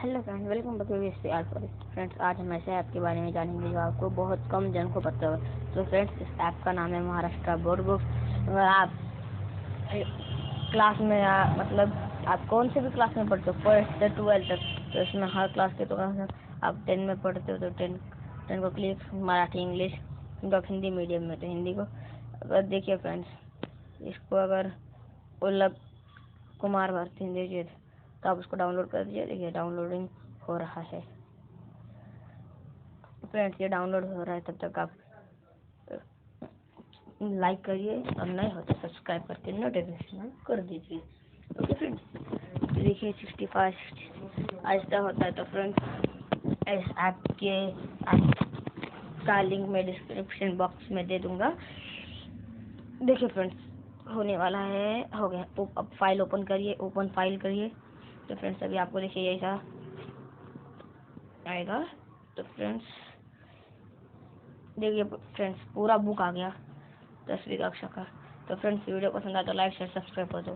Hello friends, welcome back to VSP art पर। Friends, आज हम ऐसे ऐप के बारे में जानेंगे जो आपको बहुत कम जन को पता हो। तो फ्रेंड्स, इस ऐप का नाम है महाराष्ट्र बोर्ड बुक्स। अगर आप क्लास में मतलब आप कौन से भी क्लास में पढ़ते हो, फर्स्ट से 12 तक, तो इसमें हर क्लास के तो आप 10 में पढ़ते हो तो 10 को click, Marathi, English, Hindi medium में तो हिंदी को। अगर देखिए फ्रेंड्स, इसको अगर उल्लभ कुमार भारती देखिए तो आप उसको डाउनलोड कर दीजिए। देखिए डाउनलोडिंग हो रहा है फ्रेंड्स, ये डाउनलोड हो रहा है। तब तक आप लाइक करिए और नए हो तो सब्सक्राइब करके नोटिफिकेशन कर दीजिए। ओके फ्रेंड्स, देखिए 65 ऐसा होता है। तो फ्रेंड्स, इस ऐप का लिंक मैं डिस्क्रिप्शन बॉक्स में दे दूंगा। देखिए फ्रेंड्स, होने वाला है, हो गया। अब फाइल ओपन करिए, ओपन फाइल करिए। तो फ्रेंड्स, अभी आपको देखिए ऐसा आएगा। तो फ्रेंड्स देखिए फ्रेंड्स, पूरा बुक आ गया 10वीं कक्षा का। तो फ्रेंड्स, वीडियो पसंद आया तो लाइक शेयर सब्सक्राइब कर दो।